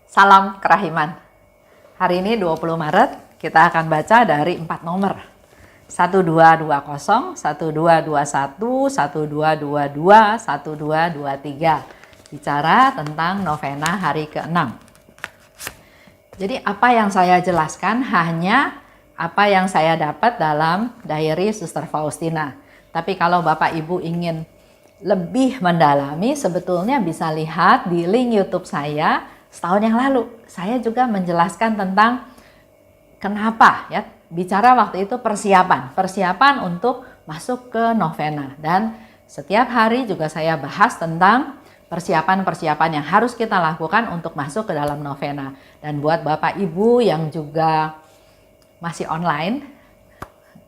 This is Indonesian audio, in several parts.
Salam kerahiman. Hari ini 20 Maret kita akan baca dari 4 nomor. 1220, 1221, 1222, 1223. Bicara tentang novena hari ke-6. Jadi apa yang saya jelaskan hanya apa yang saya dapat dalam diary Suster Faustina. Tapi kalau Bapak Ibu ingin lebih mendalami, sebetulnya bisa lihat di link YouTube saya setahun yang lalu. Saya juga menjelaskan tentang kenapa ya, bicara waktu itu persiapan untuk masuk ke novena. Dan setiap hari juga saya bahas tentang persiapan-persiapan yang harus kita lakukan untuk masuk ke dalam novena. Dan buat Bapak Ibu yang juga masih online,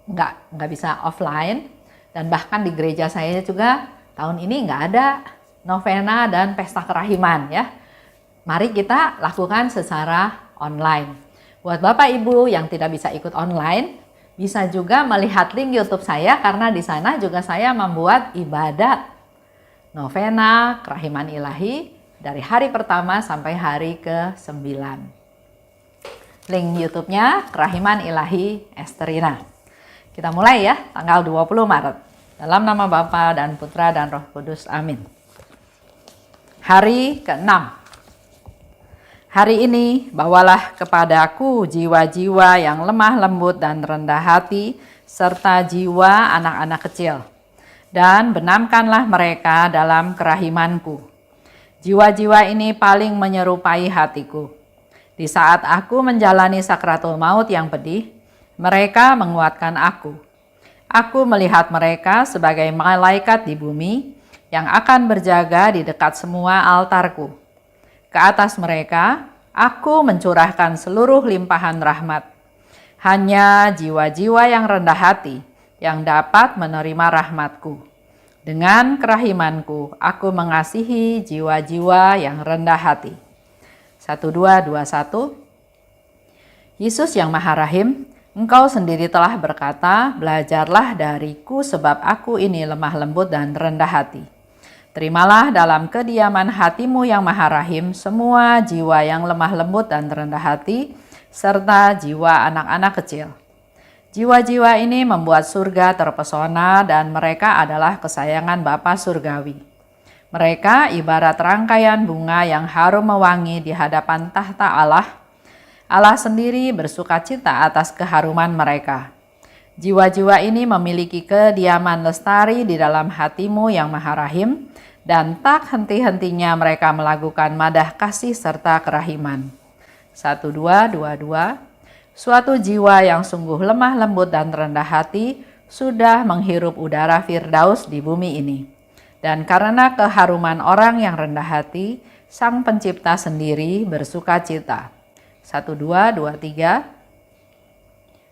nggak bisa offline, dan bahkan di gereja saya juga tahun ini nggak ada novena dan pesta kerahiman ya. Mari kita lakukan secara online. Buat Bapak Ibu yang tidak bisa ikut online, bisa juga melihat link YouTube saya karena di sana juga saya membuat ibadat novena kerahiman ilahi dari hari pertama sampai hari ke-9. Link YouTube-nya Kerahiman Ilahi Esterina. Kita mulai ya, tanggal 20 Maret. Dalam nama Bapa dan Putra dan Roh Kudus. Amin. Hari ke-6. Hari ini bawalah kepadaku jiwa-jiwa yang lemah lembut dan rendah hati, serta jiwa anak-anak kecil. Dan benamkanlah mereka dalam kerahimanku. Jiwa-jiwa ini paling menyerupai hatiku. Di saat aku menjalani sakratul maut yang pedih, mereka menguatkan aku. Aku melihat mereka sebagai malaikat di bumi yang akan berjaga di dekat semua altarku. Ke atas mereka, aku mencurahkan seluruh limpahan rahmat. Hanya jiwa-jiwa yang rendah hati yang dapat menerima rahmatku. Dengan kerahimanku, aku mengasihi jiwa-jiwa yang rendah hati. 1221. Yesus yang Maha Rahim, Engkau sendiri telah berkata, belajarlah dariku sebab aku ini lemah lembut dan rendah hati. Terimalah dalam kediaman hatimu yang Maha Rahim semua jiwa yang lemah lembut dan rendah hati, serta jiwa anak-anak kecil. Jiwa-jiwa ini membuat surga terpesona dan mereka adalah kesayangan Bapa Surgawi. Mereka ibarat rangkaian bunga yang harum mewangi di hadapan tahta Allah. Allah sendiri bersukacita atas keharuman mereka. Jiwa-jiwa ini memiliki kediaman lestari di dalam hatimu yang Maha Rahim, dan tak henti-hentinya mereka melakukan madah kasih serta kerahiman. 1222. Suatu jiwa yang sungguh lemah lembut dan rendah hati sudah menghirup udara Firdaus di bumi ini. Dan karena keharuman orang yang rendah hati, Sang Pencipta sendiri bersukacita. 1223.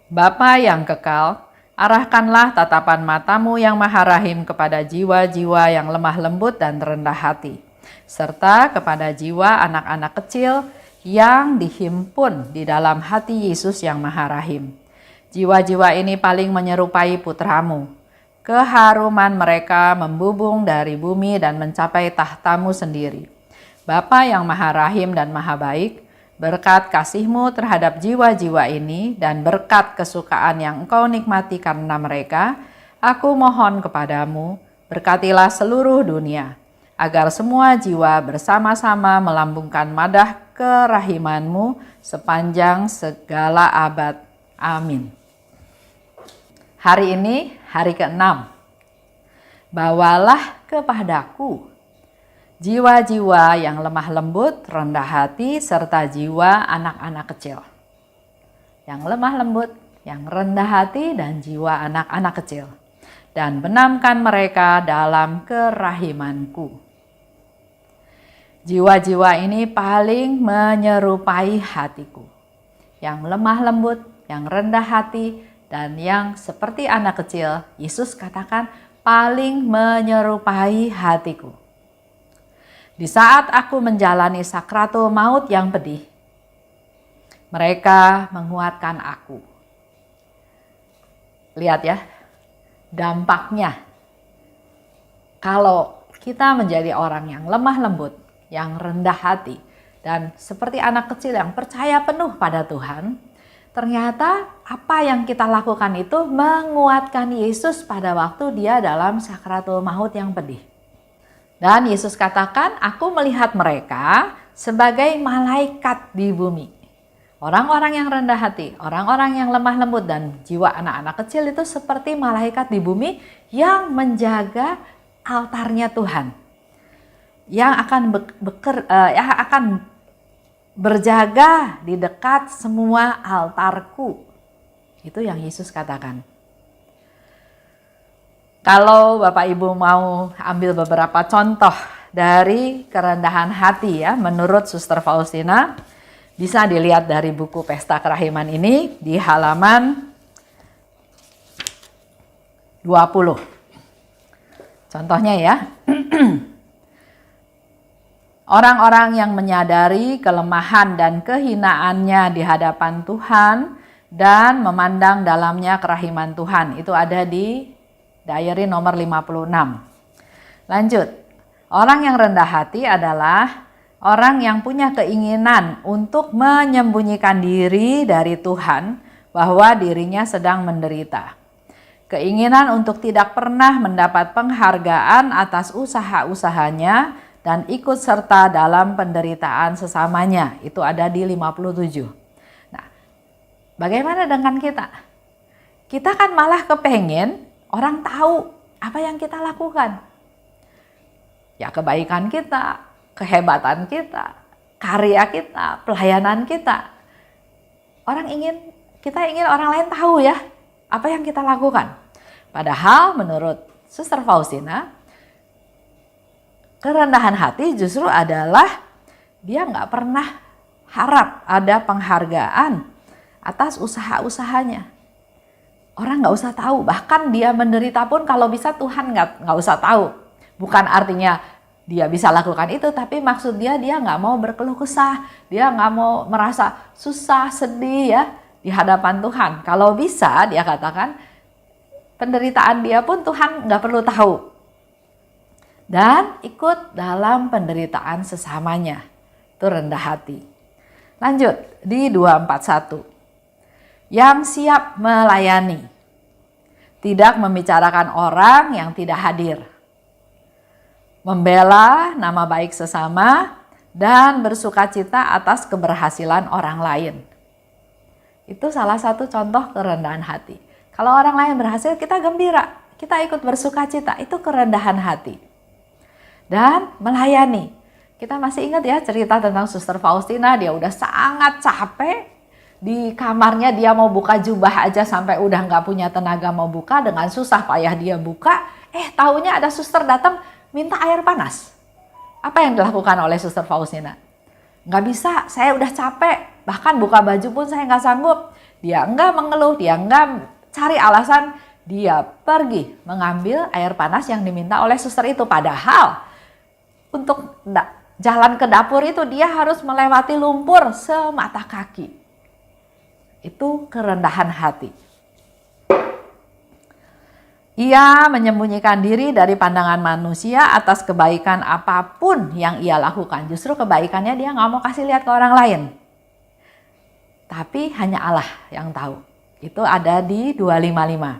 Bapa yang kekal, arahkanlah tatapan matamu yang Maha Rahim kepada jiwa-jiwa yang lemah lembut dan rendah hati, serta kepada jiwa anak-anak kecil yang dihimpun di dalam hati Yesus yang Maha Rahim. Jiwa-jiwa ini paling menyerupai putramu. Keharuman mereka membubung dari bumi dan mencapai tahtamu sendiri. Bapa yang Maha Rahim dan Maha Baik, berkat kasih-Mu terhadap jiwa-jiwa ini dan berkat kesukaan yang Engkau nikmati karena mereka, aku mohon kepadamu, berkatilah seluruh dunia, agar semua jiwa bersama-sama melambungkan madah kerahiman-Mu sepanjang segala abad. Amin. Hari ini, hari ke-6. Bawalah kepadaku jiwa-jiwa yang lemah lembut, rendah hati, serta jiwa anak-anak kecil. Yang lemah lembut, yang rendah hati, dan jiwa anak-anak kecil. Dan benamkan mereka dalam kerahimanku. Jiwa-jiwa ini paling menyerupai hatiku. Yang lemah lembut, yang rendah hati, dan yang seperti anak kecil, Yesus katakan paling menyerupai hatiku. Di saat aku menjalani sakratul maut yang pedih, mereka menguatkan aku. Lihat ya, dampaknya. Kalau kita menjadi orang yang lemah lembut, yang rendah hati, dan seperti anak kecil yang percaya penuh pada Tuhan, ternyata apa yang kita lakukan itu menguatkan Yesus pada waktu dia dalam sakratul maut yang pedih. Dan Yesus katakan, aku melihat mereka sebagai malaikat di bumi. Orang-orang yang rendah hati, orang-orang yang lemah lembut dan jiwa anak-anak kecil itu seperti malaikat di bumi yang menjaga altarnya Tuhan. Yang akan berjaga di dekat semua altarku. Itu yang Yesus katakan. Kalau Bapak Ibu mau ambil beberapa contoh dari kerendahan hati ya, menurut Suster Faustina, bisa dilihat dari buku Pesta Kerahiman ini di halaman 20. Contohnya ya, orang-orang yang menyadari kelemahan dan kehinaannya di hadapan Tuhan dan memandang dalamnya kerahiman Tuhan. Itu ada di diary nomor 56. Lanjut, orang yang rendah hati adalah orang yang punya keinginan untuk menyembunyikan diri dari Tuhan bahwa dirinya sedang menderita. Keinginan untuk tidak pernah mendapat penghargaan atas usaha-usahanya dan ikut serta dalam penderitaan sesamanya. Itu ada di 57. Nah, bagaimana dengan kita? Kita kan malah kepengen orang tahu apa yang kita lakukan. Ya, kebaikan kita, kehebatan kita, karya kita, pelayanan kita. Kita ingin orang lain tahu ya apa yang kita lakukan. Padahal menurut Suster Faustina, kerendahan hati justru adalah dia nggak pernah harap ada penghargaan atas usaha-usahanya. Orang nggak usah tahu, bahkan dia menderita pun kalau bisa Tuhan nggak usah tahu. Bukan artinya dia bisa lakukan itu, tapi maksud dia nggak mau berkeluh kesah, dia nggak mau merasa susah, sedih ya di hadapan Tuhan. Kalau bisa dia katakan penderitaan dia pun Tuhan nggak perlu tahu. Dan ikut dalam penderitaan sesamanya. Itu rendah hati. Lanjut di 241. Yang siap melayani. Tidak membicarakan orang yang tidak hadir. Membela nama baik sesama dan bersukacita atas keberhasilan orang lain. Itu salah satu contoh kerendahan hati. Kalau orang lain berhasil, kita gembira, kita ikut bersukacita, itu kerendahan hati. Dan melayani. Kita masih ingat ya cerita tentang Suster Faustina, dia udah sangat capek, di kamarnya dia mau buka jubah aja sampai udah nggak punya tenaga mau buka, dengan susah payah dia buka, taunya ada suster datang minta air panas. Apa yang dilakukan oleh Suster Faustina? Nggak bisa, saya udah capek, bahkan buka baju pun saya nggak sanggup. Dia nggak mengeluh, dia nggak cari alasan, dia pergi mengambil air panas yang diminta oleh suster itu. Padahal untuk jalan ke dapur itu dia harus melewati lumpur semata kaki. Itu kerendahan hati. Ia menyembunyikan diri dari pandangan manusia atas kebaikan apapun yang ia lakukan. Justru kebaikannya dia nggak mau kasih lihat ke orang lain. Tapi hanya Allah yang tahu. Itu ada di 255.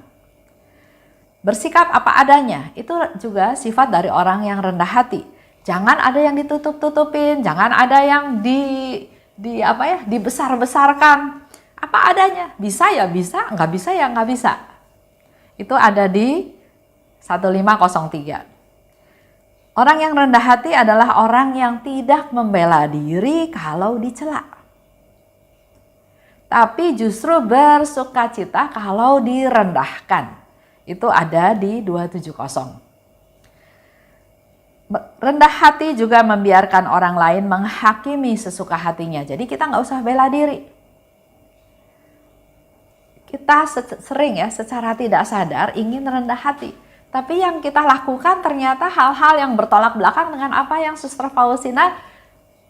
Bersikap apa adanya, itu juga sifat dari orang yang rendah hati. Jangan ada yang ditutup-tutupin, jangan ada yang dibesar-besarkan. Apa adanya, bisa ya bisa, nggak bisa ya nggak bisa. Itu ada di 1503. Orang yang rendah hati adalah orang yang tidak membela diri kalau dicela, tapi justru bersukacita kalau direndahkan. Itu ada di 270. Rendah hati juga membiarkan orang lain menghakimi sesuka hatinya. Jadi kita nggak usah bela diri. Kita sering ya secara tidak sadar ingin rendah hati. Tapi yang kita lakukan ternyata hal-hal yang bertolak belakang dengan apa yang Suster Faustina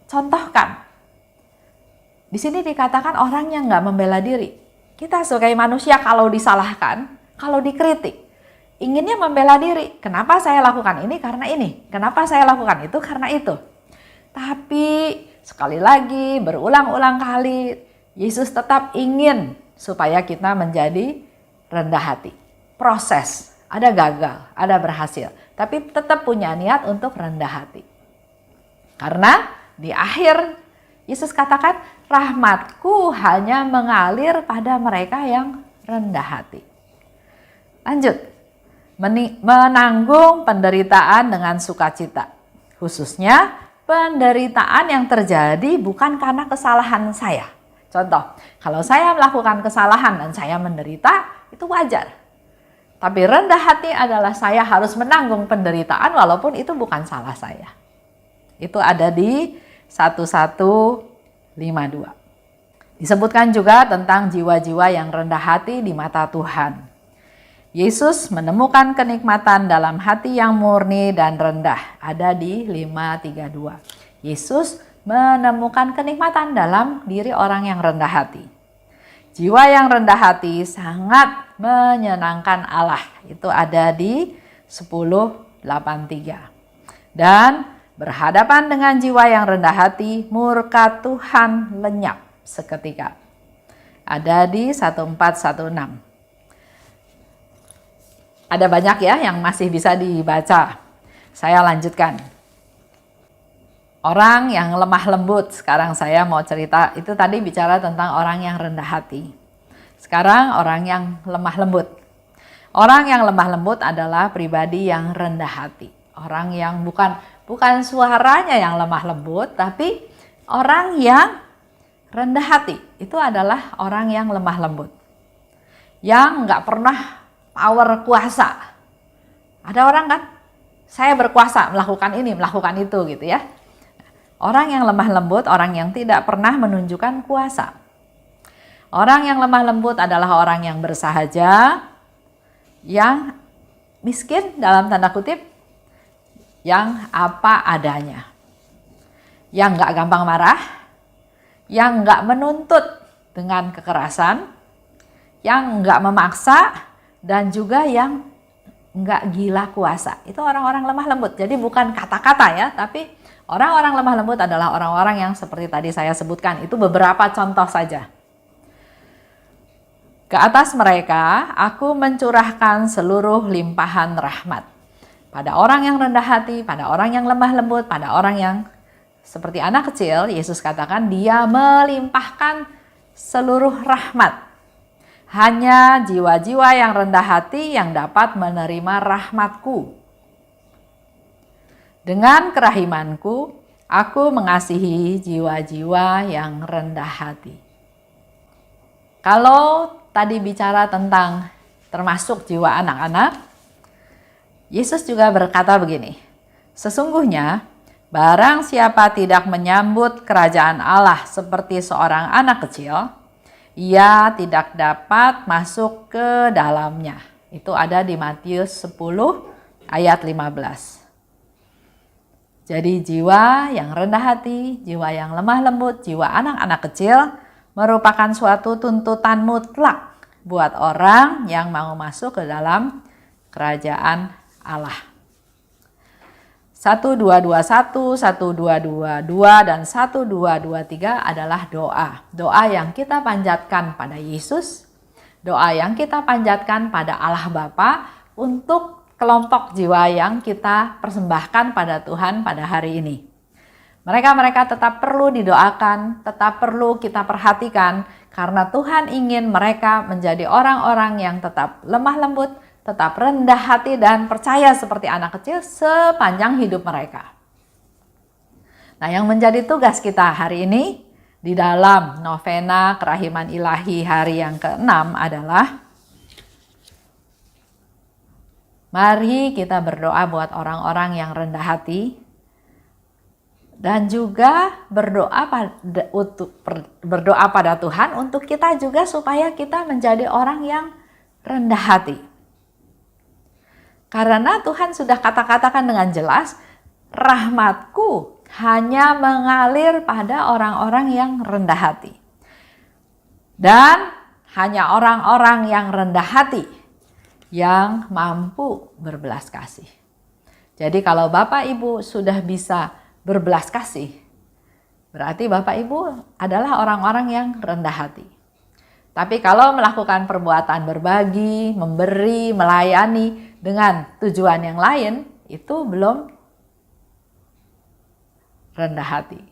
contohkan. Di sini dikatakan orang yang nggak membela diri. Kita sebagai manusia kalau disalahkan, kalau dikritik, inginnya membela diri. Kenapa saya lakukan ini? Karena ini. Kenapa saya lakukan itu? Karena itu. Tapi sekali lagi, berulang-ulang kali, Yesus tetap ingin supaya kita menjadi rendah hati. Proses, ada gagal, ada berhasil, tapi tetap punya niat untuk rendah hati. Karena di akhir Yesus katakan, rahmatku hanya mengalir pada mereka yang rendah hati. Lanjut, menanggung penderitaan dengan sukacita. Khususnya penderitaan yang terjadi bukan karena kesalahan saya. Contoh, kalau saya melakukan kesalahan dan saya menderita, itu wajar. Tapi rendah hati adalah saya harus menanggung penderitaan walaupun itu bukan salah saya. Itu ada di 1152. Disebutkan juga tentang jiwa-jiwa yang rendah hati di mata Tuhan. Yesus menemukan kenikmatan dalam hati yang murni dan rendah. Ada di 532. Yesus menemukan kenikmatan dalam diri orang yang rendah hati. Jiwa yang rendah hati sangat menyenangkan Allah. Itu ada di 1083. Dan berhadapan dengan jiwa yang rendah hati, murka Tuhan lenyap seketika. Ada di 1416. Ada banyak ya yang masih bisa dibaca. Saya lanjutkan. Orang yang lemah lembut, sekarang saya mau cerita, itu tadi bicara tentang orang yang rendah hati. Sekarang orang yang lemah lembut. Orang yang lemah lembut adalah pribadi yang rendah hati. Orang yang bukan suaranya yang lemah lembut, tapi orang yang rendah hati. Itu adalah orang yang lemah lembut. Yang nggak pernah power kuasa. Ada orang kan, saya berkuasa melakukan ini, melakukan itu gitu ya. Orang yang lemah lembut, orang yang tidak pernah menunjukkan kuasa. Orang yang lemah lembut adalah orang yang bersahaja, yang miskin dalam tanda kutip, yang apa adanya. Yang nggak gampang marah, yang nggak menuntut dengan kekerasan, yang nggak memaksa, dan juga yang nggak gila kuasa. Itu orang-orang lemah lembut. Jadi bukan kata-kata ya, tapi orang-orang lemah lembut adalah orang-orang yang seperti tadi saya sebutkan. Itu beberapa contoh saja. Ke atas mereka, aku mencurahkan seluruh limpahan rahmat. Pada orang yang rendah hati, pada orang yang lemah lembut, pada orang yang seperti anak kecil, Yesus katakan dia melimpahkan seluruh rahmat. Hanya jiwa-jiwa yang rendah hati yang dapat menerima rahmatku. Dengan kerahimanku, aku mengasihi jiwa-jiwa yang rendah hati. Kalau tadi bicara tentang termasuk jiwa anak-anak, Yesus juga berkata begini, sesungguhnya barang siapa tidak menyambut kerajaan Allah seperti seorang anak kecil, ia tidak dapat masuk ke dalamnya. Itu ada di Matius 10 ayat 15. Jadi jiwa yang rendah hati, jiwa yang lemah lembut, jiwa anak-anak kecil merupakan suatu tuntutan mutlak buat orang yang mau masuk ke dalam kerajaan Allah. 1221, 1222, dan 1223 adalah doa. Doa yang kita panjatkan pada Yesus, doa yang kita panjatkan pada Allah Bapa untuk kelompok jiwa yang kita persembahkan pada Tuhan pada hari ini. Mereka tetap perlu didoakan, tetap perlu kita perhatikan karena Tuhan ingin mereka menjadi orang-orang yang tetap lemah lembut, tetap rendah hati dan percaya seperti anak kecil sepanjang hidup mereka. Nah, yang menjadi tugas kita hari ini di dalam novena kerahiman ilahi hari yang ke-6 adalah mari kita berdoa buat orang-orang yang rendah hati dan juga berdoa pada Tuhan untuk kita juga supaya kita menjadi orang yang rendah hati. Karena Tuhan sudah katakan dengan jelas, rahmatku hanya mengalir pada orang-orang yang rendah hati. Dan hanya orang-orang yang rendah hati yang mampu berbelas kasih. Jadi kalau Bapak Ibu sudah bisa berbelas kasih, Berarti Bapak Ibu adalah orang-orang yang rendah hati. Tapi kalau melakukan perbuatan berbagi, memberi, melayani dengan tujuan yang lain, itu belum rendah hati.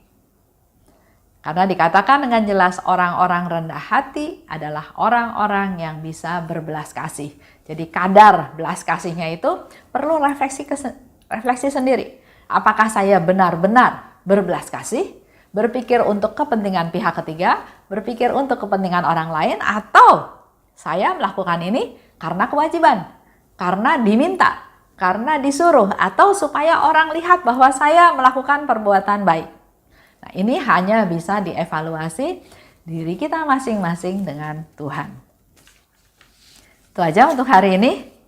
Karena dikatakan dengan jelas orang-orang rendah hati adalah orang-orang yang bisa berbelas kasih. Jadi kadar belas kasihnya itu perlu refleksi sendiri. Apakah saya benar-benar berbelas kasih? Berpikir untuk kepentingan pihak ketiga, berpikir untuk kepentingan orang lain, atau saya melakukan ini karena kewajiban, karena diminta, karena disuruh, atau supaya orang lihat bahwa saya melakukan perbuatan baik. Nah, ini hanya bisa dievaluasi diri kita masing-masing dengan Tuhan. Itu aja untuk hari ini.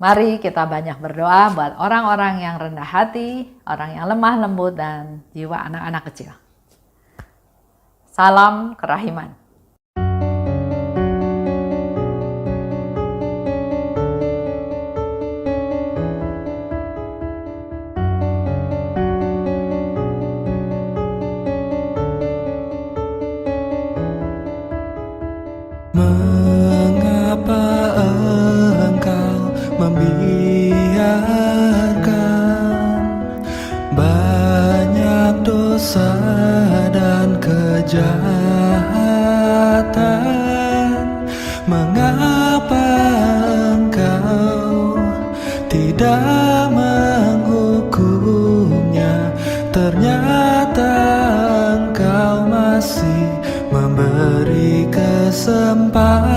Mari kita banyak berdoa buat orang-orang yang rendah hati, orang yang lemah lembut, dan jiwa anak-anak kecil. Salam kerahiman. Mengapa engkau membiarkan banyak dosa dan kejahatan? Mengapa engkau tidak menghukumnya? Ternyata engkau masih memberi kesempatan.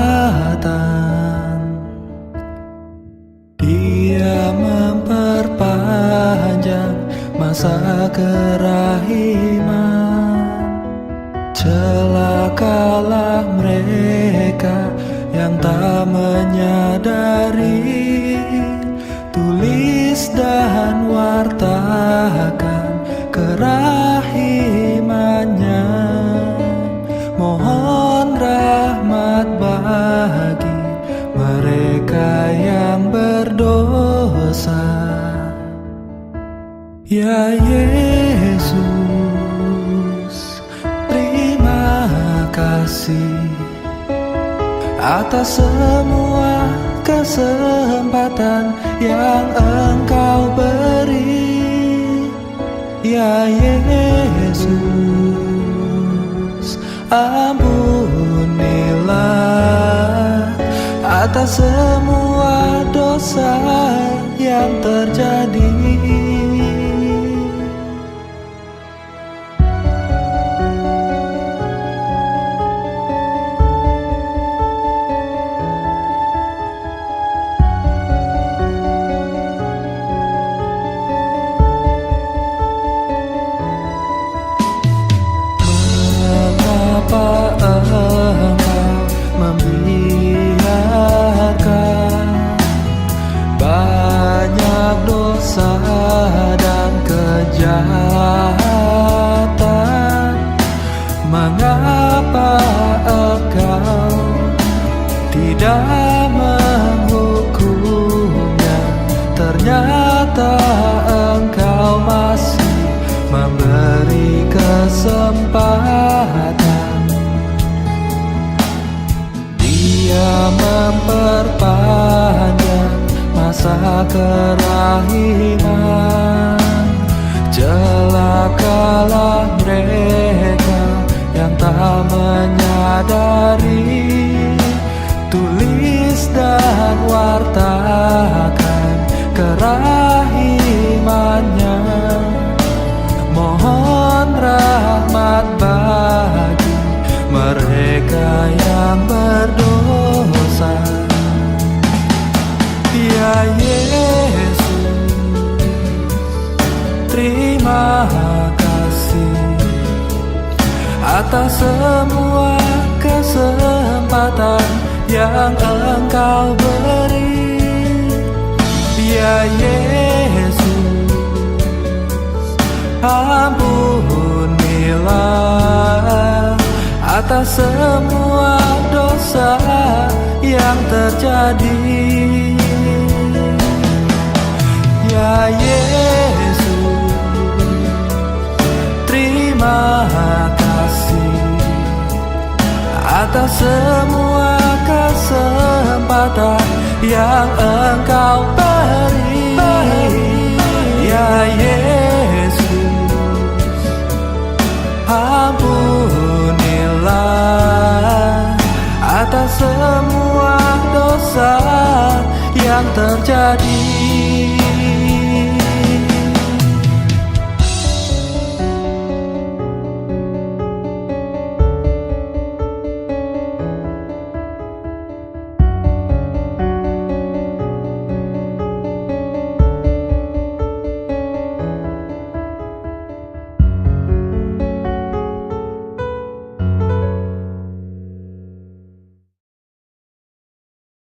Dia memperpanjang masa kerahiman. Celakalah mereka yang tak menyadari. Tulis dan wartakan kerahimannya. Mohon rahmat bagi mereka yang berdosa. Ya Yesus, terima kasih atas semua kesempatan yang Engkau beri. Ya Yesus, ampunilah atas semua dosa yang terjadi. Mengapa engkau tidak menghukumnya? Ternyata engkau masih memberi kesempatan. Dia memperpanjang masa kerahiman. Celakalah mereka yang tak menyadari. Tulis dan wartakan kerahimannya. Mohon rahmat bagi mereka yang berdosa. Ya Yesus, terima kasih atas semua kesempatan yang Engkau beri. Ya Yesus, ampunilah atas semua dosa yang terjadi. Ya Yesus, terima atas semua kesempatan yang Engkau beri. Ya Yesus, ampunilah atas semua dosa yang terjadi.